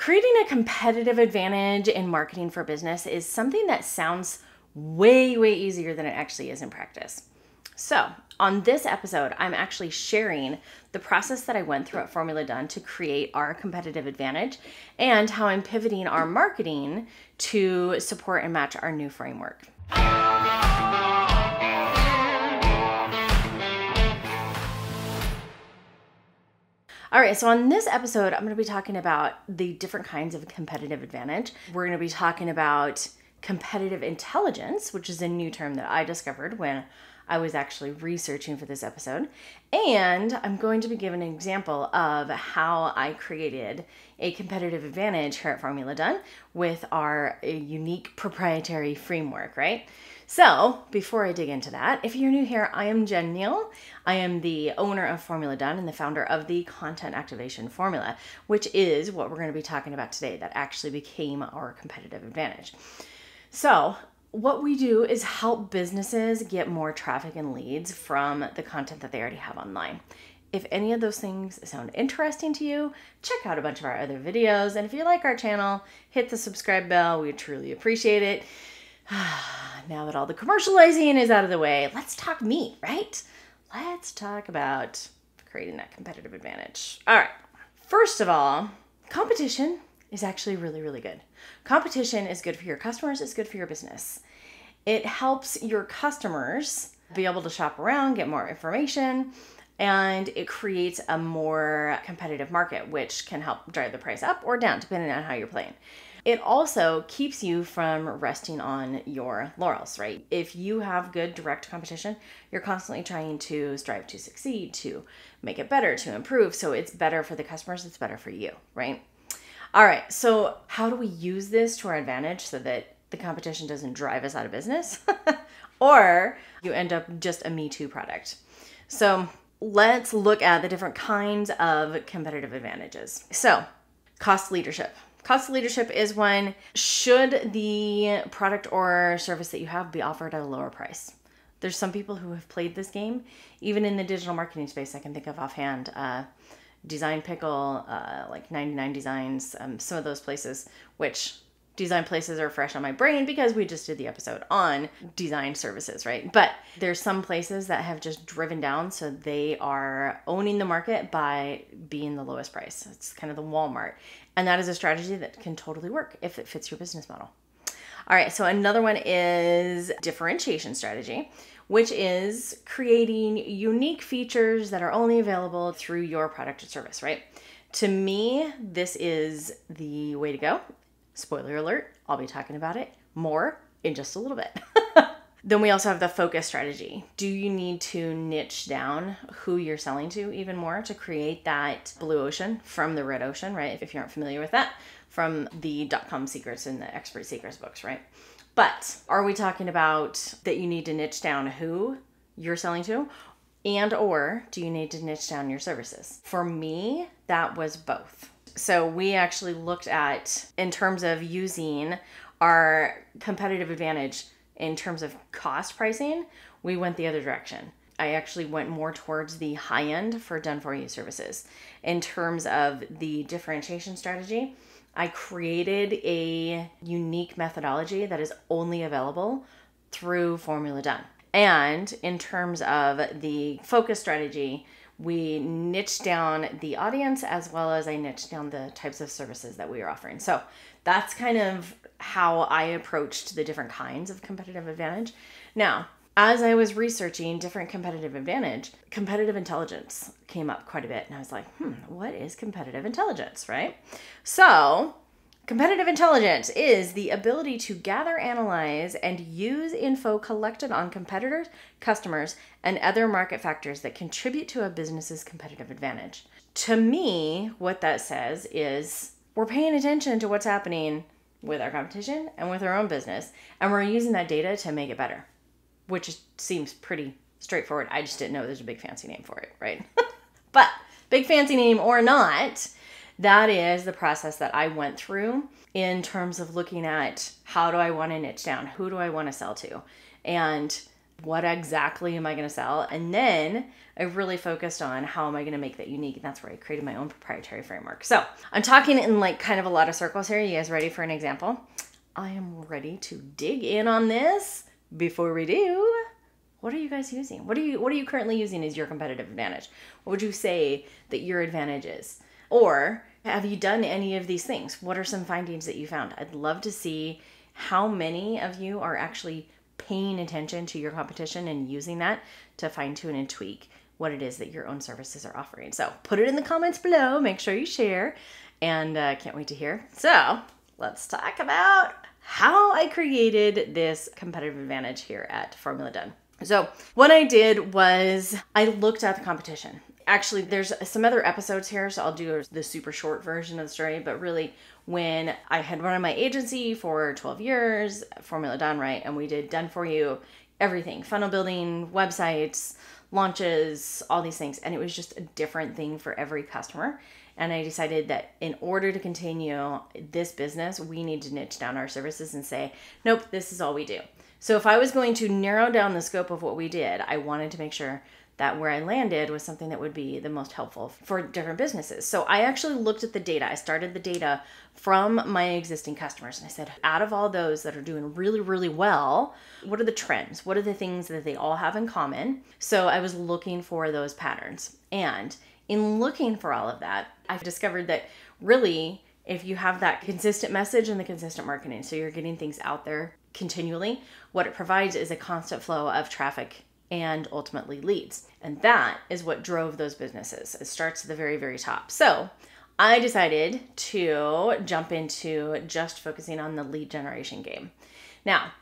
Creating a competitive advantage in marketing for business is something that sounds way, way easier than it actually is in practice. So on this episode, I'm actually sharing the process that I went through at Formula Done to create our competitive advantage and how I'm pivoting our marketing to support and match our new framework. All right, so on this episode, I'm going to be talking about the different kinds of competitive advantage. We're going to be talking about competitive intelligence, which is a new term that I discovered when I was actually researching for this episode. And I'm going to be giving an example of how I created a competitive advantage here at Formula Done with our unique proprietary framework, right? So before I dig into that, if you're new here, I am Jen Neal. I am the owner of Formula Done and the founder of the Content Activation Formula, which is what we're going to be talking about today that actually became our competitive advantage. So what we do is help businesses get more traffic and leads from the content that they already have online. If any of those things sound interesting to you, check out a bunch of our other videos. And if you like our channel, hit the subscribe bell. We truly appreciate it. Now that all the commercializing is out of the way, let's talk meat, right? Let's talk about creating that competitive advantage. All right. First of all, competition is actually really, really good. Competition is good for your customers. It's good for your business. It helps your customers be able to shop around, get more information, and it creates a more competitive market, which can help drive the price up or down, depending on how you're playing. It also keeps you from resting on your laurels, right? If you have good direct competition, you're constantly trying to strive to succeed, to make it better, to improve. So it's better for the customers, it's better for you, right? All right, so how do we use this to our advantage so that the competition doesn't drive us out of business? Or you end up just a Me Too product. So let's look at the different kinds of competitive advantages. So cost leadership. Cost leadership is when should the product or service that you have be offered at a lower price. There's some people who have played this game, even in the digital marketing space. I can think of offhand, Design Pickle, like 99 Designs, some of those places, which design places are fresh on my brain because we just did the episode on design services, right? But there's some places that have just driven down, so they are owning the market by being the lowest price. It's kind of the Walmart. And that is a strategy that can totally work if it fits your business model. All right, so another one is differentiation strategy, which is creating unique features that are only available through your product or service, right? To me, this is the way to go. Spoiler alert, I'll be talking about it more in just a little bit. Then we also have the focus strategy. Do you need to niche down who you're selling to even more to create that blue ocean from the red ocean, right? If you aren't familiar with that, from the .com secrets and the expert secrets books, right? But are we talking about that you need to niche down who you're selling to, and or do you need to niche down your services? For me, that was both. So we actually looked at, in terms of using our competitive advantage in terms of cost pricing, we went the other direction. I actually went more towards the high end for done-for-you services. In terms of the differentiation strategy, I created a unique methodology that is only available through Formula Done. And in terms of the focus strategy, we niched down the audience as well as I niched down the types of services that we are offering. So that's kind of how I approached the different kinds of competitive advantage. Now, as I was researching different competitive advantage, competitive intelligence came up quite a bit. And I was like, what is competitive intelligence, right? So competitive intelligence is the ability to gather, analyze, and use info collected on competitors, customers, and other market factors that contribute to a business's competitive advantage. To me, what that says is we're paying attention to what's happening with our competition and with our own business, and we're using that data to make it better, which seems pretty straightforward. I just didn't know there's a big fancy name for it, right? But big fancy name or not, that is the process that I went through in terms of looking at how do I want to niche down? Who do I want to sell to? And what exactly am I going to sell? And then I really focused on how am I going to make that unique? And that's where I created my own proprietary framework. So I'm talking in like kind of a lot of circles here. You guys ready for an example? I am ready to dig in on this. Before we do, what are you guys using? What are you currently using as your competitive advantage? What would you say that your advantage is? Or have you done any of these things? What are some findings that you found? I'd love to see how many of you are actually paying attention to your competition and using that to fine tune and tweak what it is that your own services are offering. So put it in the comments below. Make sure you share, and can't wait to hear. So let's talk about how I created this competitive advantage here at Formula Done. So what I did was I looked at the competition. Actually, there's some other episodes here, so I'll do the super short version of the story. But really, when I had run my agency for 12 years, Formula Done, right? And we did done for you everything, funnel building, websites, launches, all these things. And it was just a different thing for every customer. And I decided that in order to continue this business, we need to niche down our services and say, nope, this is all we do. So if I was going to narrow down the scope of what we did, I wanted to make sure that where I landed was something that would be the most helpful for different businesses. So I actually looked at the data. I started the data from my existing customers. And I said, out of all those that are doing really, really well, what are the trends? What are the things that they all have in common? So I was looking for those patterns. And in looking for all of that, I've discovered that really, if you have that consistent message and the consistent marketing, so you're getting things out there continually, what it provides is a constant flow of traffic and ultimately leads. And that is what drove those businesses. It starts at the very, very top. So I decided to jump into just focusing on the lead generation game. Now,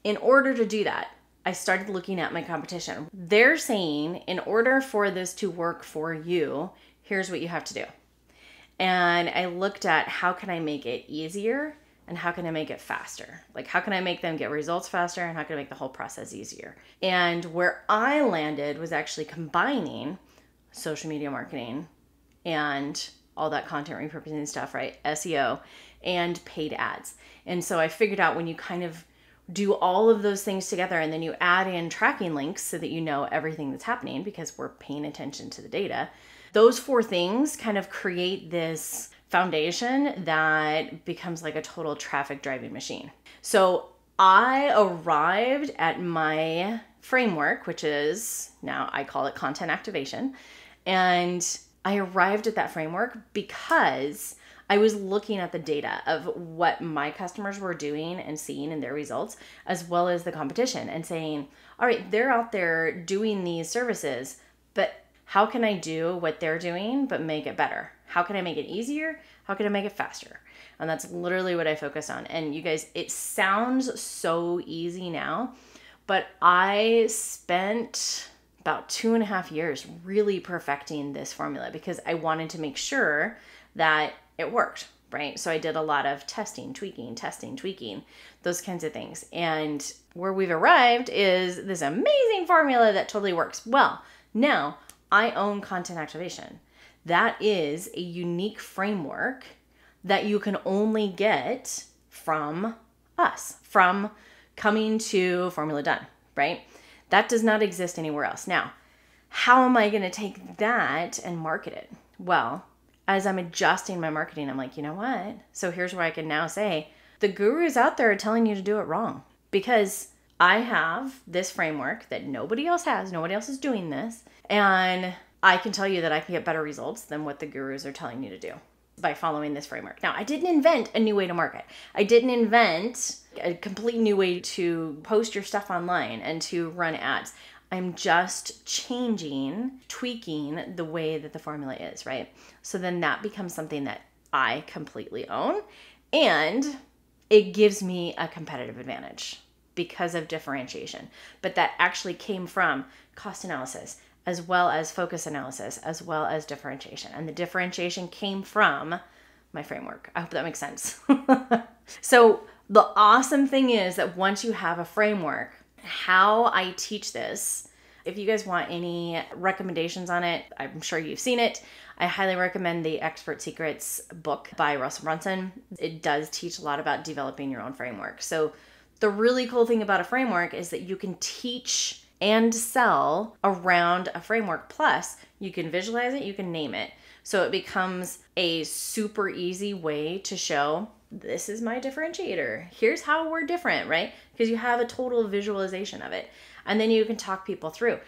in order to do that, I started looking at my competition. They're saying in order for this to work for you, here's what you have to do. And I looked at how can I make it easier and how can I make it faster? Like how can I make them get results faster and how can I make the whole process easier? And where I landed was actually combining social media marketing and all that content repurposing stuff, right? SEO and paid ads. And so I figured out when you kind of do all of those things together and then you add in tracking links so that you know everything that's happening because we're paying attention to the data. Those four things kind of create this foundation that becomes like a total traffic driving machine. So I arrived at my framework, which is now I call it content activation. And I arrived at that framework because I was looking at the data of what my customers were doing and seeing in their results, as well as the competition, and saying, all right, they're out there doing these services, but how can I do what they're doing, but make it better? How can I make it easier? How can I make it faster? And that's literally what I focus on. And you guys, it sounds so easy now, but I spent about 2.5 years really perfecting this formula because I wanted to make sure that it worked, right? So I did a lot of testing, tweaking, those kinds of things. And where we've arrived is this amazing formula that totally works. Well, now I own content activation. That is a unique framework that you can only get from us, from coming to Formula Done, right? That does not exist anywhere else. Now, how am I going to take that and market it? Well, as I'm adjusting my marketing, I'm like, you know what? So here's where I can now say, the gurus out there are telling you to do it wrong because I have this framework that nobody else has. Nobody else is doing this. And I can tell you that I can get better results than what the gurus are telling you to do by following this framework. Now, I didn't invent a new way to market. I didn't invent a complete new way to post your stuff online and to run ads. I'm just changing, tweaking the way that the formula is, right? So then that becomes something that I completely own and it gives me a competitive advantage because of differentiation. But that actually came from cost analysis, as well as focus analysis, as well as differentiation. And the differentiation came from my framework. I hope that makes sense. So the awesome thing is that once you have a framework, how I teach this, if you guys want any recommendations on it, I'm sure you've seen it. I highly recommend the Expert Secrets book by Russell Brunson. It does teach a lot about developing your own framework. So the really cool thing about a framework is that you can teach and sell around a framework. Plus, you can visualize it, you can name it. So it becomes a super easy way to show, this is my differentiator. Here's how we're different, right? Because you have a total visualization of it. And then you can talk people through.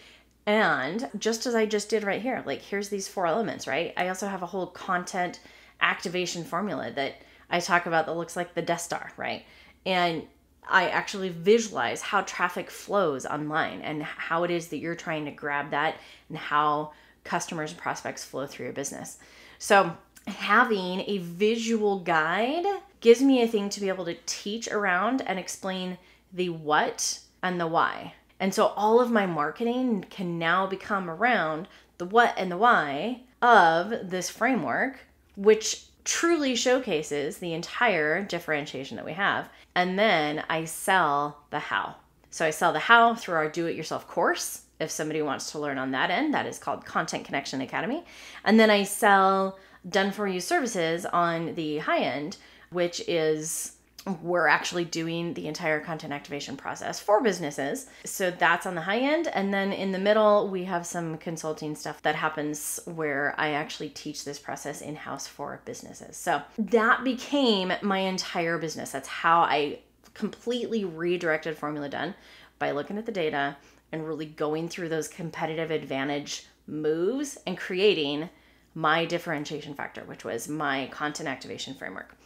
And just as I just did right here, like here's these 4 elements, right? I also have a whole content activation formula that I talk about that looks like the Death Star, right? And I actually visualize how traffic flows online and how it is that you're trying to grab that and how customers and prospects flow through your business. So having a visual guide gives me a thing to be able to teach around and explain the what and the why. And so all of my marketing can now become around the what and the why of this framework, which truly showcases the entire differentiation that we have. And then I sell the how. So I sell the how through our do-it-yourself course. If somebody wants to learn on that end, that is called Content Connection Academy. And then I sell done-for-you services on the high end, which is we're actually doing the entire content activation process for businesses. So that's on the high end. And then in the middle, we have some consulting stuff that happens where I actually teach this process in-house for businesses. So that became my entire business. That's how I completely redirected Formula Done, by looking at the data and really going through those competitive advantage moves and creating my differentiation factor, which was my content activation framework.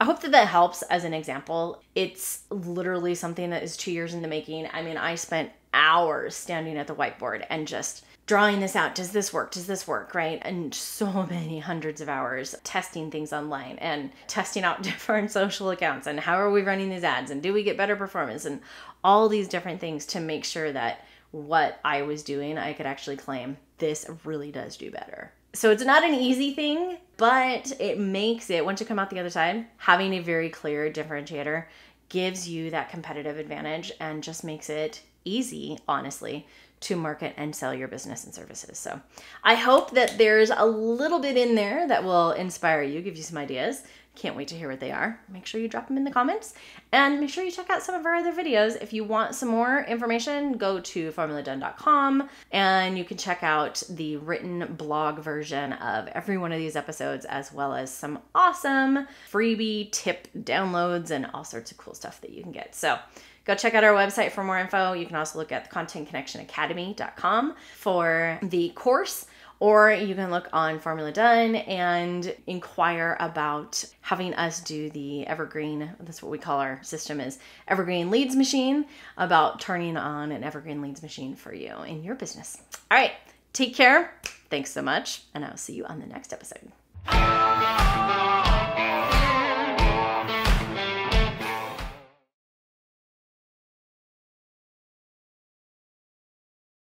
I hope that that helps as an example. It's literally something that is 2 years in the making. I mean, I spent hours standing at the whiteboard and just drawing this out. Does this work? Does this work? Right? And so many hundreds of hours testing things online and testing out different social accounts and how are we running these ads and do we get better performance and all these different things to make sure that what I was doing, I could actually claim this really does do better. So it's not an easy thing, but it makes it, once you come out the other side, having a very clear differentiator gives you that competitive advantage and just makes it easy, honestly, to market and sell your business and services. So I hope that there's a little bit in there that will inspire you, give you some ideas. Can't wait to hear what they are. Make sure you drop them in the comments and make sure you check out some of our other videos. If you want some more information, go to formuladone.com and you can check out the written blog version of every one of these episodes, as well as some awesome freebie tip downloads and all sorts of cool stuff that you can get. So go check out our website for more info. You can also look at contentconnectionacademy.com for the course, or you can look on Formula Done and inquire about having us do the evergreen, that's what we call our system, is evergreen leads machine, about turning on an evergreen leads machine for you in your business. All right, take care. Thanks so much, and I'll see you on the next episode.